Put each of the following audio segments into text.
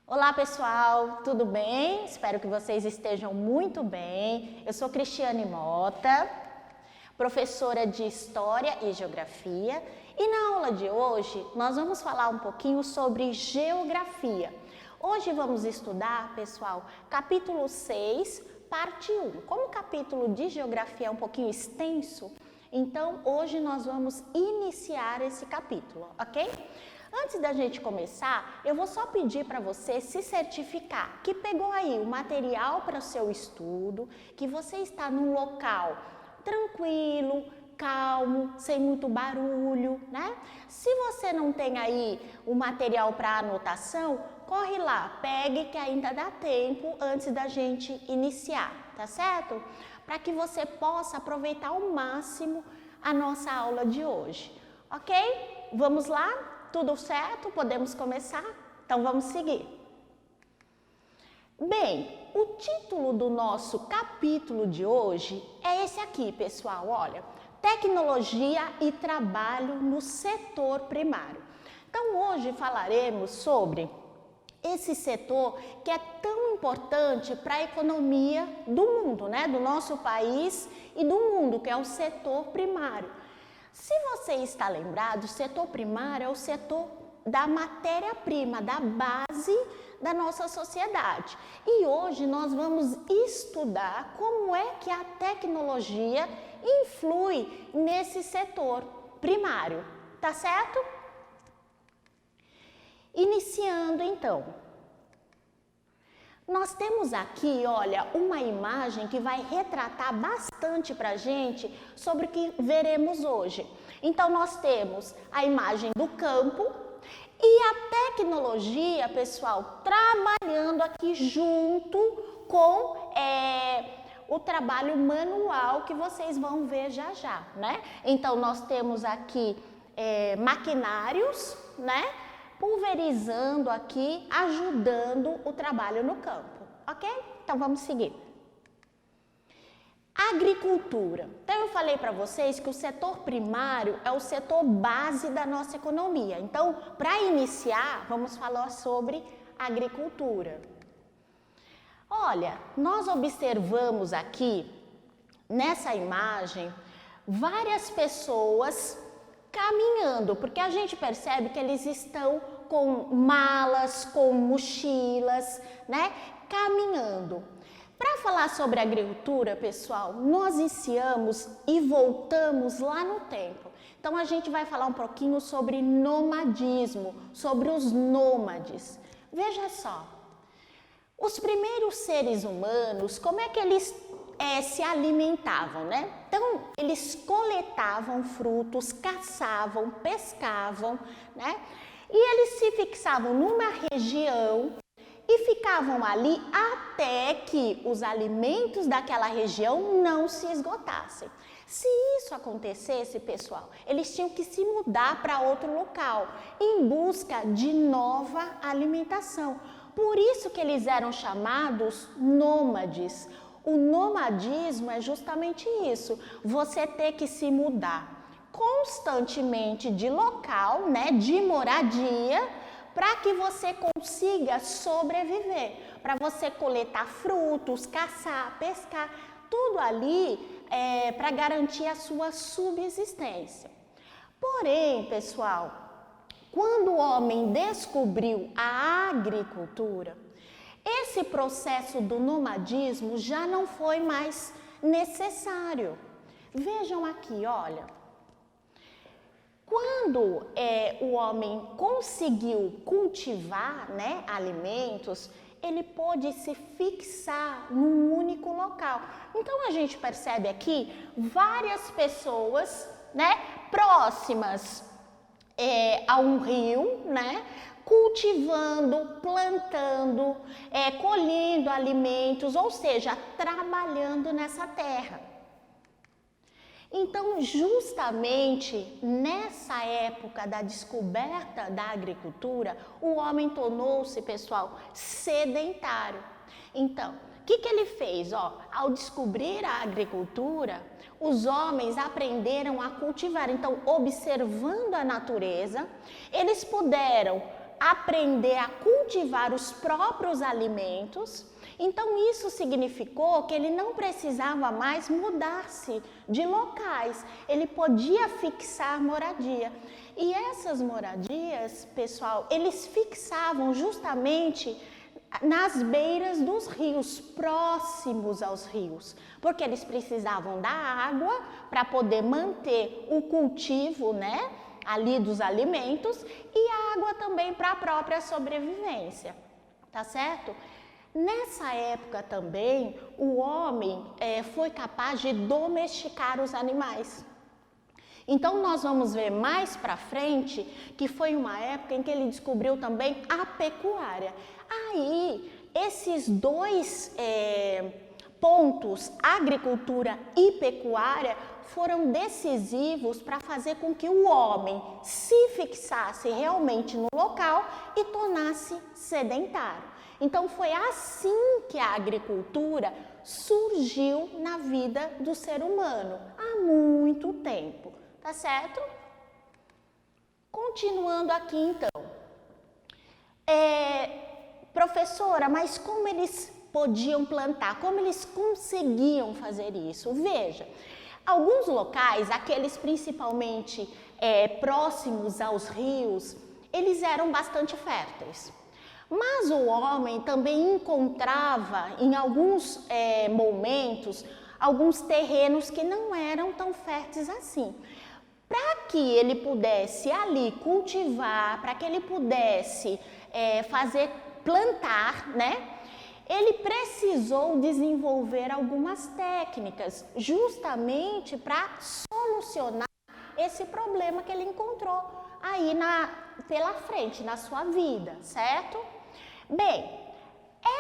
Olá pessoal, tudo bem? Espero que vocês estejam muito bem. Eu sou Cristiane Mota, professora de História e Geografia, e na aula de hoje nós vamos falar um pouquinho sobre Geografia. Hoje vamos estudar, pessoal, capítulo 6, parte 1. Como o capítulo de Geografia é um pouquinho extenso, então hoje nós vamos iniciar esse capítulo, ok? Antes da gente começar, eu vou só pedir para você se certificar que pegou aí o material para o seu estudo, que você está num local tranquilo, calmo, sem muito barulho, né? Se você não tem aí o material para anotação, corre lá, pegue que ainda dá tempo antes da gente iniciar, tá certo? Para que você possa aproveitar ao máximo a nossa aula de hoje, ok? Vamos lá? Tudo certo? Podemos começar? Então vamos seguir. Bem, o título do nosso capítulo de hoje é esse aqui, pessoal, olha, Tecnologia e Trabalho no Setor Primário. Então hoje falaremos sobre esse setor que é tão importante para a economia do mundo, né? Do nosso país e do mundo, que é o setor primário. Se você está lembrado, o setor primário é o setor da matéria-prima, da base da nossa sociedade. E hoje nós vamos estudar como é que a tecnologia influi nesse setor primário, tá certo? Iniciando então. Nós temos aqui, olha, uma imagem que vai retratar bastante para a gente sobre o que veremos hoje. Então, nós temos a imagem do campo e a tecnologia, pessoal, trabalhando aqui junto com o trabalho manual que vocês vão ver já já, né? Então, nós temos aqui maquinários, né? Pulverizando aqui, ajudando o trabalho no campo, ok? Então vamos seguir. Agricultura. Então eu falei para vocês que o setor primário é o setor base da nossa economia. Então, para iniciar, vamos falar sobre agricultura. Olha, nós observamos aqui, nessa imagem, várias pessoas caminhando, porque a gente percebe que eles estão com malas, com mochilas, né? Caminhando. Para falar sobre agricultura, pessoal, nós iniciamos e voltamos lá no tempo. Então a gente vai falar um pouquinho sobre nomadismo, sobre os nômades. Veja só, os primeiros seres humanos, como é que eles se alimentavam, né? Então, eles coletavam frutos, caçavam, pescavam, né? E eles se fixavam numa região e ficavam ali até que os alimentos daquela região não se esgotassem. Se isso acontecesse, pessoal, eles tinham que se mudar para outro local em busca de nova alimentação. Por isso que eles eram chamados nômades. O nomadismo é justamente isso, você ter que se mudar constantemente de local, né, de moradia, para que você consiga sobreviver, para você coletar frutos, caçar, pescar, tudo ali para garantir a sua subsistência. Porém, pessoal, quando o homem descobriu a agricultura, esse processo do nomadismo já não foi mais necessário. Vejam aqui, olha. Quando o homem conseguiu cultivar, né, alimentos, ele pôde se fixar num único local. Então a gente percebe aqui várias pessoas, né, próximas a um rio, né? Cultivando, plantando, colhendo alimentos, ou seja, trabalhando nessa terra. Então, justamente nessa época da descoberta da agricultura, o homem tornou-se, pessoal, sedentário. Então, o que ele fez? Ao descobrir a agricultura, os homens aprenderam a cultivar. Então, observando a natureza, eles puderam aprender a cultivar os próprios alimentos. Então isso significou que ele não precisava mais mudar-se de locais, ele podia fixar moradia. E essas moradias, pessoal, eles fixavam justamente nas beiras dos rios, próximos aos rios, porque eles precisavam da água para poder manter o cultivo, né, ali dos alimentos, e a água também para a própria sobrevivência, tá certo? Nessa época também, o homem foi capaz de domesticar os animais. Então, nós vamos ver mais para frente que foi uma época em que ele descobriu também a pecuária. Aí, esses dois pontos, agricultura e pecuária, foram decisivos para fazer com que o homem se fixasse realmente no local e tornasse sedentário. Então, foi assim que a agricultura surgiu na vida do ser humano, há muito tempo, tá certo? Continuando aqui, então. Professora, mas como eles podiam plantar? Como eles conseguiam fazer isso? Veja, alguns locais, aqueles principalmente próximos aos rios, eles eram bastante férteis. Mas o homem também encontrava em alguns momentos, alguns terrenos que não eram tão férteis assim. Para que ele pudesse ali cultivar, para que ele pudesse plantar, né? Ele precisou desenvolver algumas técnicas justamente para solucionar esse problema que ele encontrou aí pela frente, na sua vida, certo? Bem,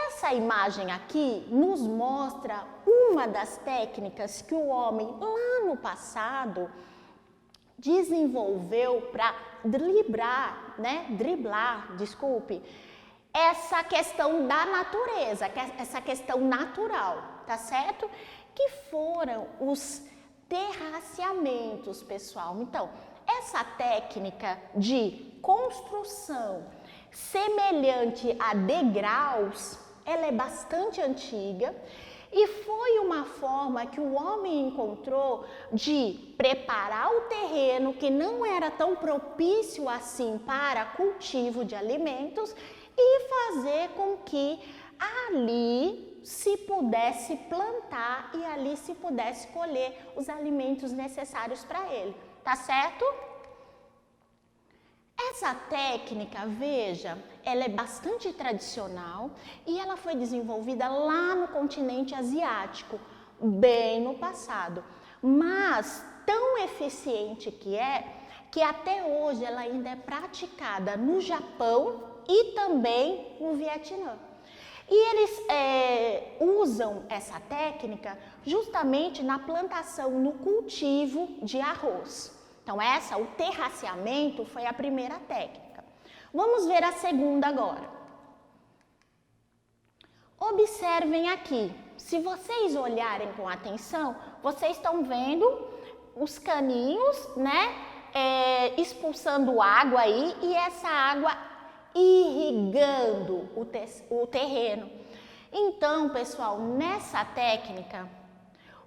essa imagem aqui nos mostra uma das técnicas que o homem lá no passado desenvolveu para driblar, essa questão da natureza, essa questão natural, tá certo? Que foram os terraceamentos, pessoal. Então, essa técnica de construção semelhante a degraus, ela é bastante antiga e foi uma forma que o homem encontrou de preparar o terreno que não era tão propício assim para cultivo de alimentos e fazer com que ali se pudesse plantar e ali se pudesse colher os alimentos necessários para ele, tá certo? Essa técnica, veja, ela é bastante tradicional e ela foi desenvolvida lá no continente asiático, bem no passado, mas tão eficiente que até hoje ela ainda é praticada no Japão e também no Vietnã. E eles usam essa técnica justamente na plantação, no cultivo de arroz. Então, o terraceamento foi a primeira técnica. Vamos ver a segunda agora. Observem aqui. Se vocês olharem com atenção, vocês estão vendo os caninhos, né? Expulsando água aí e essa água irrigando o terreno. Então, pessoal, nessa técnica,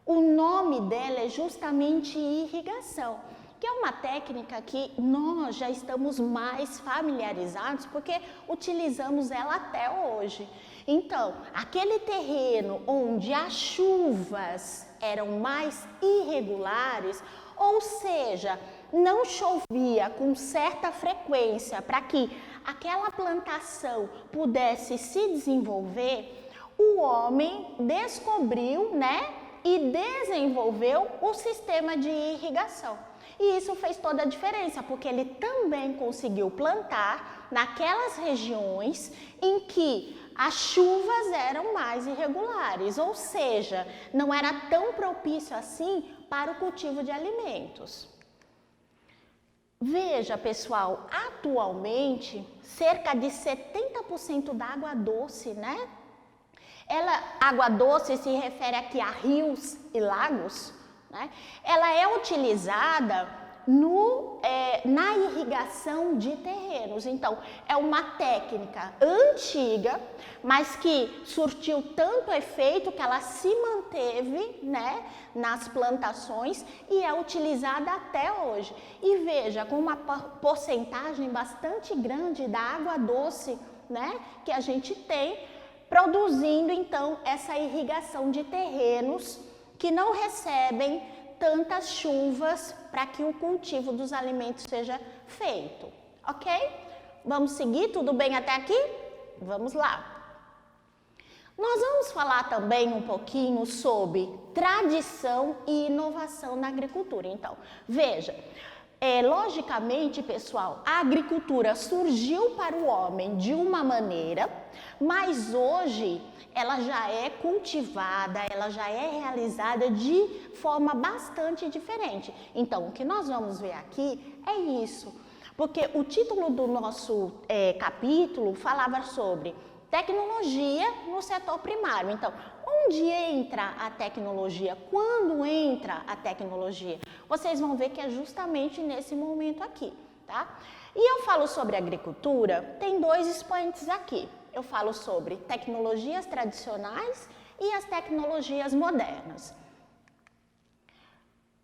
o nome dela é justamente irrigação, que é uma técnica que nós já estamos mais familiarizados porque utilizamos ela até hoje. Então, aquele terreno onde as chuvas eram mais irregulares, ou seja, não chovia com certa frequência para que aquela plantação pudesse se desenvolver, o homem descobriu, né, e desenvolveu o sistema de irrigação. E isso fez toda a diferença, porque ele também conseguiu plantar naquelas regiões em que as chuvas eram mais irregulares, ou seja, não era tão propício assim para o cultivo de alimentos. Veja, pessoal, atualmente, cerca de 70% da água doce, né? Água doce se refere aqui a rios e lagos, né? Ela é utilizada na irrigação de terrenos. Então, é uma técnica antiga, mas que surtiu tanto efeito que ela se manteve, né, nas plantações e é utilizada até hoje. E veja, com uma porcentagem bastante grande da água doce, né, que a gente tem, produzindo então essa irrigação de terrenos que não recebem tantas chuvas para que o cultivo dos alimentos seja feito, ok? Vamos seguir? Tudo bem até aqui? Vamos lá. Nós vamos falar também um pouquinho sobre tradição e inovação na agricultura. Então, veja, logicamente, pessoal, a agricultura surgiu para o homem de uma maneira, mas hoje ela já é cultivada, ela já é realizada de forma bastante diferente. Então, o que nós vamos ver aqui é isso, porque o título do nosso capítulo falava sobre tecnologia no setor primário. Então, onde entra a tecnologia? Quando entra a tecnologia? Vocês vão ver que é justamente nesse momento aqui, tá? E eu falo sobre agricultura, tem dois expoentes aqui. Eu falo sobre tecnologias tradicionais e as tecnologias modernas.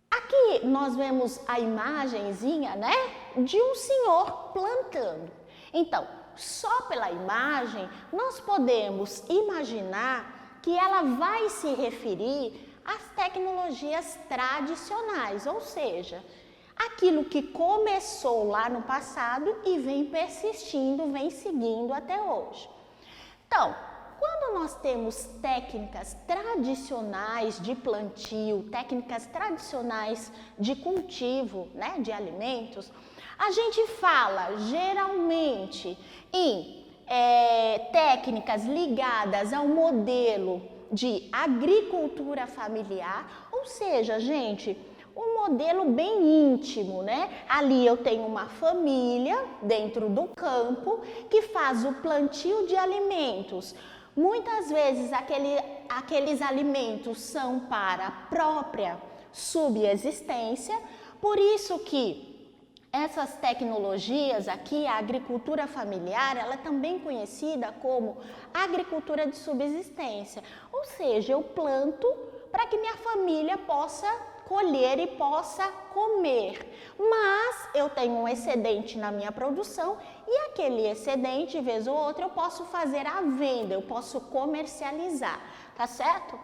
Aqui nós vemos a imagenzinha, né, de um senhor plantando. Então, só pela imagem, nós podemos imaginar que ela vai se referir às tecnologias tradicionais, ou seja, aquilo que começou lá no passado e vem persistindo, vem seguindo até hoje. Então, quando nós temos técnicas tradicionais de plantio, técnicas tradicionais de cultivo, né, de alimentos, a gente fala geralmente em técnicas ligadas ao modelo de agricultura familiar, ou seja, gente, um modelo bem íntimo, né? Ali eu tenho uma família dentro do campo que faz o plantio de alimentos. Muitas vezes aqueles alimentos são para a própria subsistência, por isso que essas tecnologias aqui, a agricultura familiar, ela é também conhecida como agricultura de subsistência. Ou seja, eu planto para que minha família possa colher e possa comer. Mas eu tenho um excedente na minha produção e aquele excedente, vez ou outra, eu posso fazer a venda, eu posso comercializar, tá certo?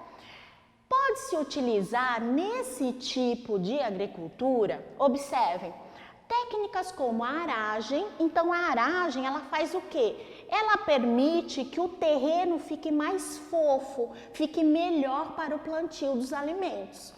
Pode-se utilizar nesse tipo de agricultura, observem, técnicas como a aragem. Então a aragem, ela faz o quê? Ela permite que o terreno fique mais fofo, fique melhor para o plantio dos alimentos.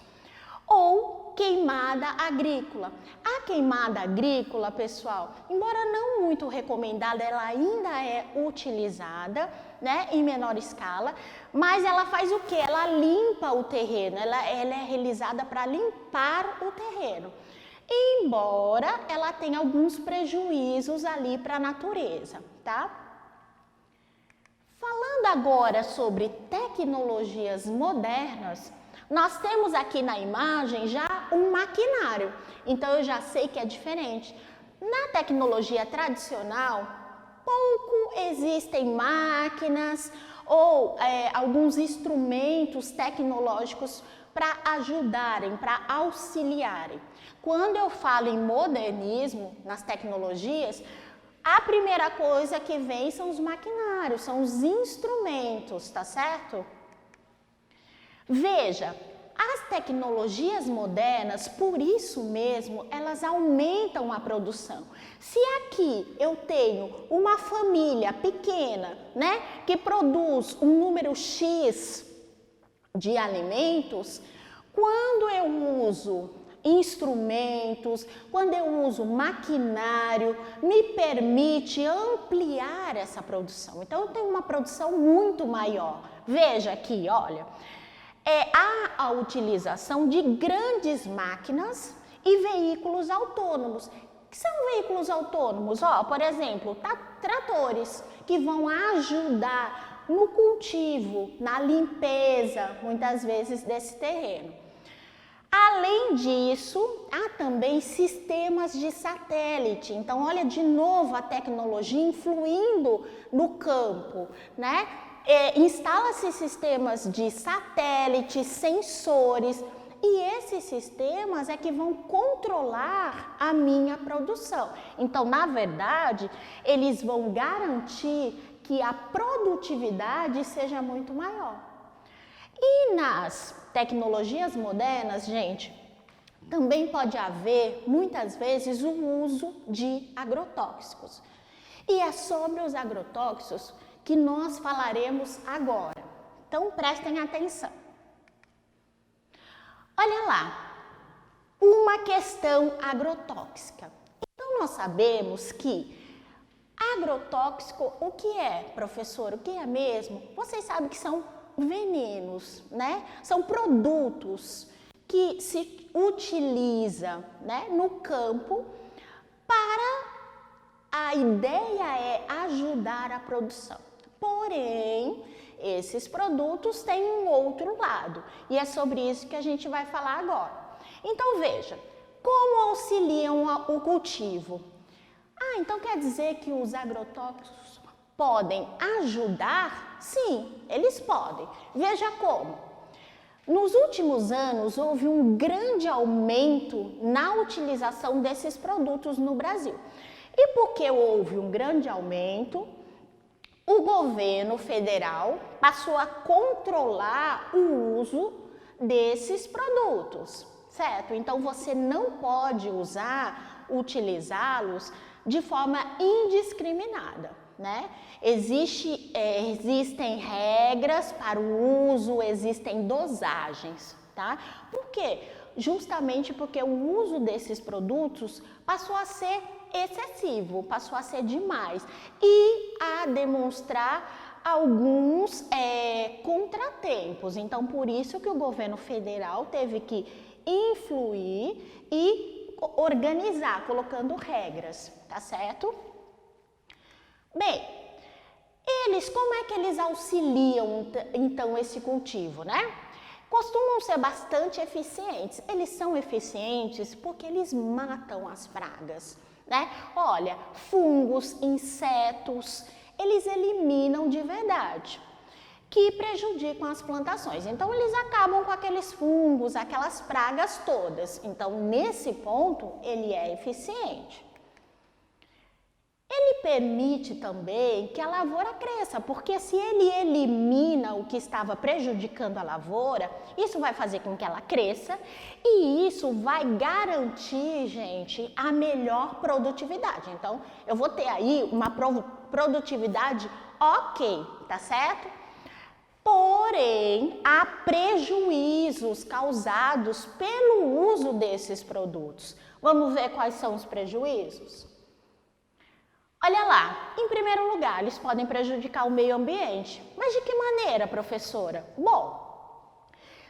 Ou queimada agrícola. A queimada agrícola, pessoal, embora não muito recomendada, ela ainda é utilizada, né, em menor escala, mas ela faz o quê? Ela limpa o terreno, ela é realizada para limpar o terreno. Embora ela tenha alguns prejuízos ali para a natureza, tá? Falando agora sobre tecnologias modernas, nós temos aqui na imagem já um maquinário, então eu já sei que é diferente. Na tecnologia tradicional, pouco existem máquinas ou alguns instrumentos tecnológicos para ajudarem, para auxiliarem. Quando eu falo em modernismo nas tecnologias, a primeira coisa que vem são os maquinários, são os instrumentos, tá certo? Veja, as tecnologias modernas, por isso mesmo, elas aumentam a produção. Se aqui eu tenho uma família pequena, né, que produz um número X de alimentos, quando eu uso instrumentos, quando eu uso maquinário, me permite ampliar essa produção. Então, eu tenho uma produção muito maior. Veja aqui, olha, há a utilização de grandes máquinas e veículos autônomos. O que são veículos autônomos? Por exemplo, tratores que vão ajudar no cultivo, na limpeza, muitas vezes, desse terreno. Além disso, há também sistemas de satélite. Então, olha de novo a tecnologia influindo no campo, né? Instala-se sistemas de satélite, sensores, e esses sistemas é que vão controlar a minha produção. Então, na verdade, eles vão garantir que a produtividade seja muito maior. E nas tecnologias modernas, gente, também pode haver, muitas vezes, o uso de agrotóxicos. E é sobre os agrotóxicos que nós falaremos agora. Então, prestem atenção. Olha lá, uma questão agrotóxica. Então, nós sabemos que agrotóxico, o que é, professor? O que é mesmo? Vocês sabem que são venenos, né? São produtos que se utiliza, né, no campo a ideia é ajudar a produção. Porém, esses produtos têm um outro lado e é sobre isso que a gente vai falar agora. Então veja, como auxiliam o cultivo? Então quer dizer que os agrotóxicos podem ajudar? Sim, eles podem. Veja como. Nos últimos anos houve um grande aumento na utilização desses produtos no Brasil. E porque houve um grande aumento, o governo federal passou a controlar o uso desses produtos, certo? Então você não pode utilizá-los de forma indiscriminada, né? Existem regras para o uso, existem dosagens, tá? Por quê? Justamente porque o uso desses produtos passou a ser excessivo, passou a ser demais e a demonstrar alguns contratempos. Então, por isso que o governo federal teve que influir e organizar, colocando regras, tá certo? Bem, como é que eles auxiliam, então, esse cultivo, né? Costumam ser bastante eficientes. Eles são eficientes porque eles matam as pragas, né? Olha, fungos, insetos, eles eliminam de verdade, que prejudicam as plantações. Então, eles acabam com aqueles fungos, aquelas pragas todas. Então, nesse ponto, ele é eficiente. Ele permite também que a lavoura cresça, porque se ele elimina o que estava prejudicando a lavoura, isso vai fazer com que ela cresça e isso vai garantir, gente, a melhor produtividade. Então, eu vou ter aí uma produtividade ok, tá certo? Porém, há prejuízos causados pelo uso desses produtos. Vamos ver quais são os prejuízos? Olha lá, em primeiro lugar, eles podem prejudicar o meio ambiente. Mas de que maneira, professora? Bom,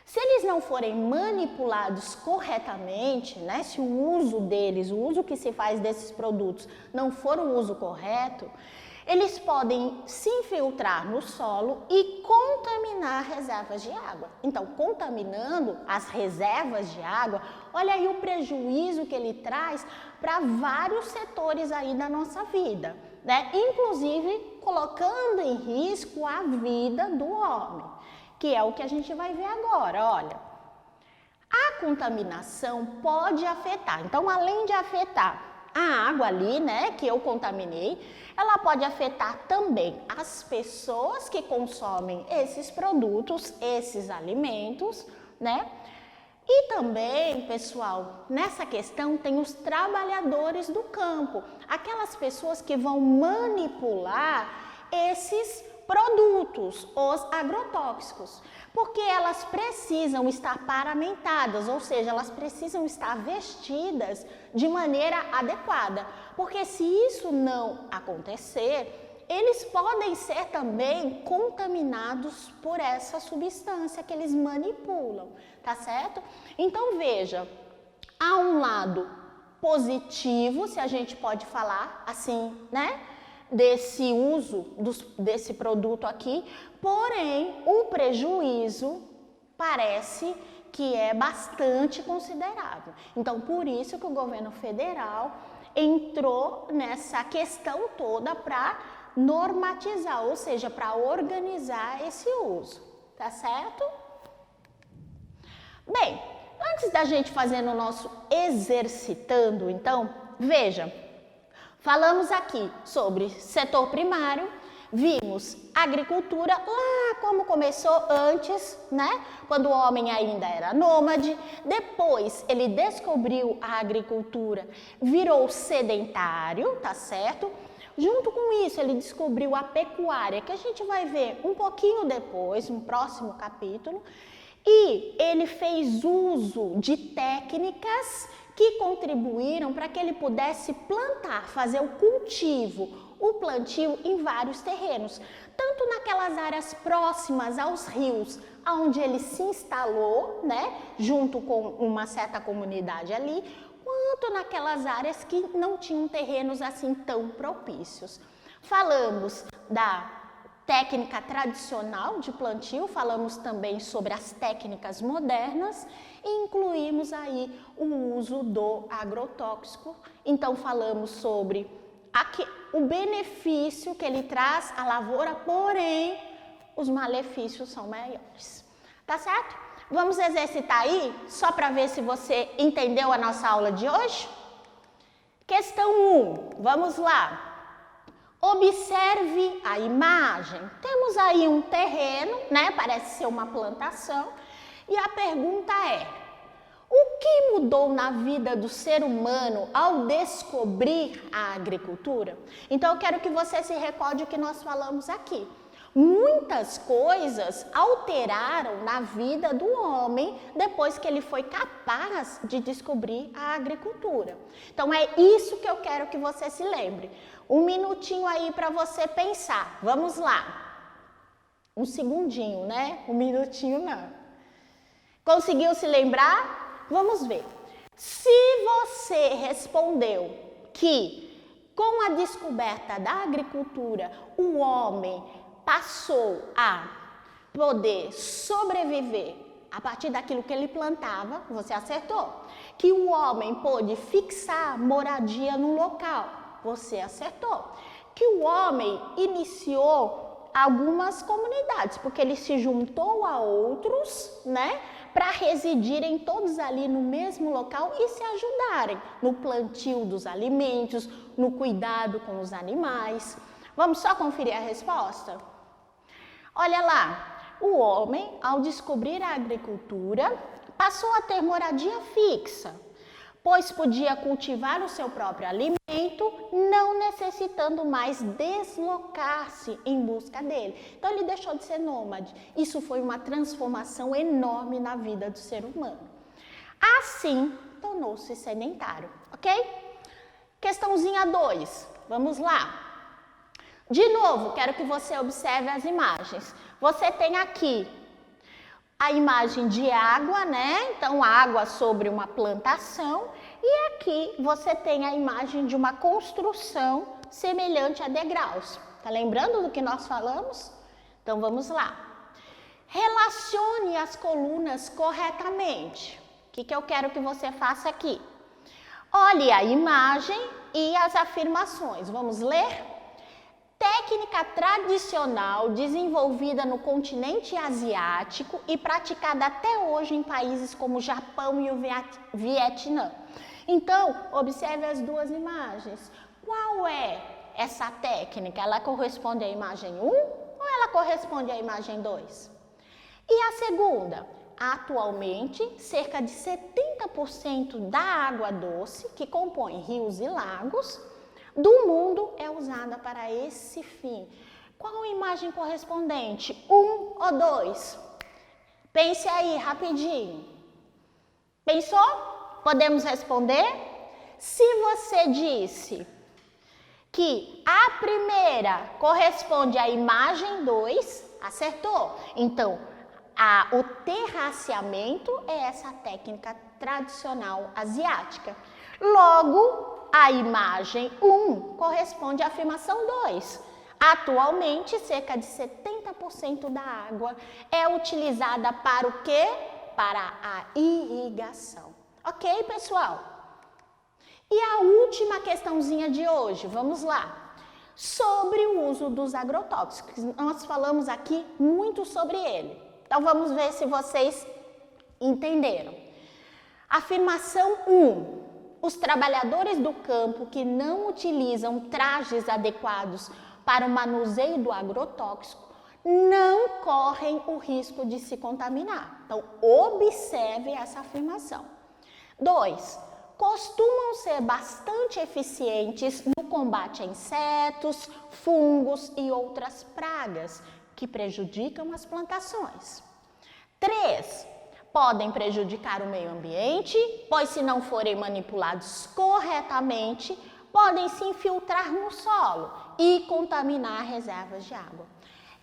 se eles não forem manipulados corretamente, né, se o uso deles, o uso que se faz desses produtos não for um uso correto, eles podem se infiltrar no solo e contaminar reservas de água. Então, contaminando as reservas de água, olha aí o prejuízo que ele traz para vários setores aí da nossa vida, né? Inclusive colocando em risco a vida do homem, que é o que a gente vai ver agora, olha. A contaminação pode afetar, então além de afetar a água ali, né, que eu contaminei, ela pode afetar também as pessoas que consomem esses produtos, esses alimentos, né? E também, pessoal, nessa questão tem os trabalhadores do campo, aquelas pessoas que vão manipular esses produtos, os agrotóxicos, porque elas precisam estar paramentadas, ou seja, elas precisam estar vestidas de maneira adequada, porque se isso não acontecer, eles podem ser também contaminados por essa substância que eles manipulam, tá certo? Então veja, há um lado positivo, se a gente pode falar assim, né? Desse uso desse produto aqui, porém o prejuízo parece que é bastante considerável. Então, por isso que o governo federal entrou nessa questão toda para normatizar, ou seja, para organizar esse uso, tá certo? Bem, antes da gente fazer o nosso exercitando, então, veja, falamos aqui sobre setor primário, vimos agricultura lá como começou antes, né? Quando o homem ainda era nômade. Depois ele descobriu a agricultura, virou sedentário, tá certo? Junto com isso ele descobriu a pecuária, que a gente vai ver um pouquinho depois, no próximo capítulo. E ele fez uso de técnicas que contribuíram para que ele pudesse plantar, fazer o cultivo, o plantio em vários terrenos, tanto naquelas áreas próximas aos rios, onde ele se instalou, né, junto com uma certa comunidade ali, quanto naquelas áreas que não tinham terrenos assim tão propícios. Falamos da técnica tradicional de plantio, falamos também sobre as técnicas modernas e incluímos aí o uso do agrotóxico. Então falamos sobre o benefício que ele traz à lavoura, porém os malefícios são maiores. Tá certo? Vamos exercitar aí, só para ver se você entendeu a nossa aula de hoje? Questão 1, vamos lá. Observe a imagem. Temos aí um terreno, né? Parece ser uma plantação. E a pergunta é: o que mudou na vida do ser humano ao descobrir a agricultura? Então eu quero que você se recorde o que nós falamos aqui. Muitas coisas alteraram na vida do homem depois que ele foi capaz de descobrir a agricultura. Então é isso que eu quero que você se lembre. Um minutinho aí para você pensar. Vamos lá. Um segundinho, né? Um minutinho não. Conseguiu se lembrar? Vamos ver. Se você respondeu que com a descoberta da agricultura o homem passou a poder sobreviver a partir daquilo que ele plantava, você acertou. Que o homem pôde fixar moradia no local, você acertou. Que o homem iniciou algumas comunidades, porque ele se juntou a outros, né, para residirem todos ali no mesmo local e se ajudarem no plantio dos alimentos, no cuidado com os animais. Vamos só conferir a resposta? Olha lá, o homem, ao descobrir a agricultura, passou a ter moradia fixa, pois podia cultivar o seu próprio alimento, não necessitando mais deslocar-se em busca dele. Então ele deixou de ser nômade. Isso foi uma transformação enorme na vida do ser humano. Assim, tornou-se sedentário, ok? Questãozinha 2, vamos lá. De novo, quero que você observe as imagens. Você tem aqui a imagem de água, né? Então, água sobre uma plantação. E aqui você tem a imagem de uma construção semelhante a degraus. Tá lembrando do que nós falamos? Então, vamos lá. Relacione as colunas corretamente. O que eu quero que você faça aqui? Olhe a imagem e as afirmações. Vamos ler? Técnica tradicional desenvolvida no continente asiático e praticada até hoje em países como o Japão e o Vietnã. Então, observe as duas imagens. Qual é essa técnica? Ela corresponde à imagem 1 ou ela corresponde à imagem 2? E a segunda? Atualmente, cerca de 70% da água doce, que compõe rios e lagos, do mundo é usada para esse fim. Qual a imagem correspondente? 1 ou 2? Pense aí, rapidinho. Pensou? Podemos responder? Se você disse que a primeira corresponde à imagem 2, acertou. Então, o terraceamento é essa técnica tradicional asiática. Logo, a imagem 1 corresponde à afirmação 2. Atualmente, cerca de 70% da água é utilizada para o quê? Para a irrigação. Ok, pessoal? E a última questãozinha de hoje, vamos lá. Sobre o uso dos agrotóxicos. Nós falamos aqui muito sobre ele. Então, vamos ver se vocês entenderam. Afirmação 1. Os trabalhadores do campo que não utilizam trajes adequados para o manuseio do agrotóxico não correm o risco de se contaminar. Então, observe essa afirmação. 2. Costumam ser bastante eficientes no combate a insetos, fungos e outras pragas que prejudicam as plantações. 3. Podem prejudicar o meio ambiente, pois se não forem manipulados corretamente, podem se infiltrar no solo e contaminar reservas de água.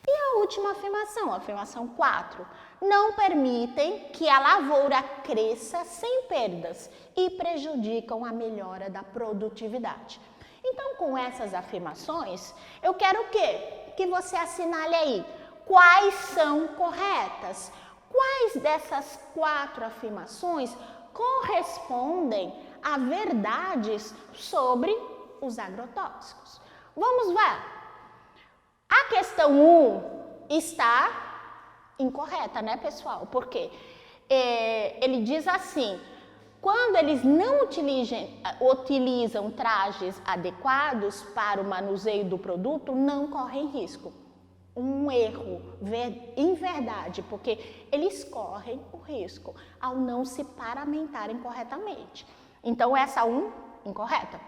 E a última afirmação, a afirmação 4, não permitem que a lavoura cresça sem perdas e prejudicam a melhora da produtividade. Então, com essas afirmações, eu quero o quê? Que você assinale aí quais são corretas. Quais dessas 4 afirmações correspondem a verdades sobre os agrotóxicos? Vamos ver. A questão 1 está incorreta, né, pessoal? Porque ele diz assim, quando eles não utilizam trajes adequados para o manuseio do produto, não correm risco. Um erro, em verdade, porque eles correm o risco ao não se paramentarem corretamente. Então, essa 1, incorreta.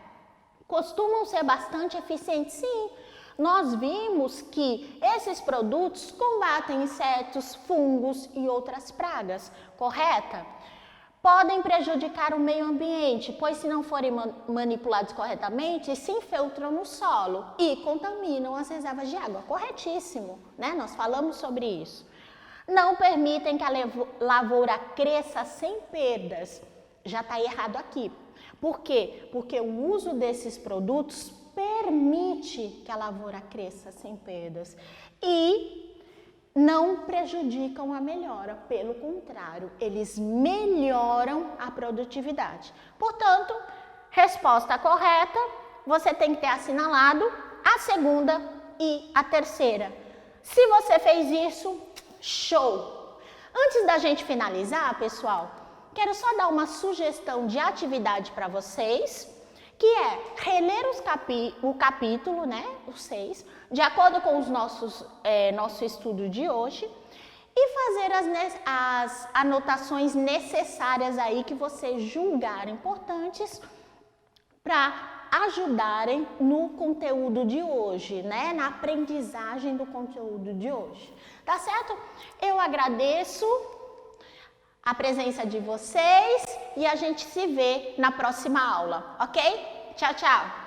Costumam ser bastante eficientes, sim. Nós vimos que esses produtos combatem insetos, fungos e outras pragas, correta? Podem prejudicar o meio ambiente, pois se não forem manipulados corretamente, se infiltram no solo e contaminam as reservas de água. Corretíssimo, né? Nós falamos sobre isso. Não permitem que a lavoura cresça sem perdas. Já está errado aqui. Por quê? Porque o uso desses produtos permite que a lavoura cresça sem perdas e não prejudicam a melhora, pelo contrário, eles melhoram a produtividade. Portanto, resposta correta, você tem que ter assinalado a segunda e a terceira. Se você fez isso, show! Antes da gente finalizar, pessoal, quero só dar uma sugestão de atividade para vocês, que é reler o capítulo, né, o 6, de acordo com os nosso estudo de hoje, e fazer as anotações necessárias aí que vocês julgarem importantes para ajudarem no conteúdo de hoje, né, na aprendizagem do conteúdo de hoje. Tá certo? Eu agradeço a presença de vocês e a gente se vê na próxima aula, ok? Tchau, tchau!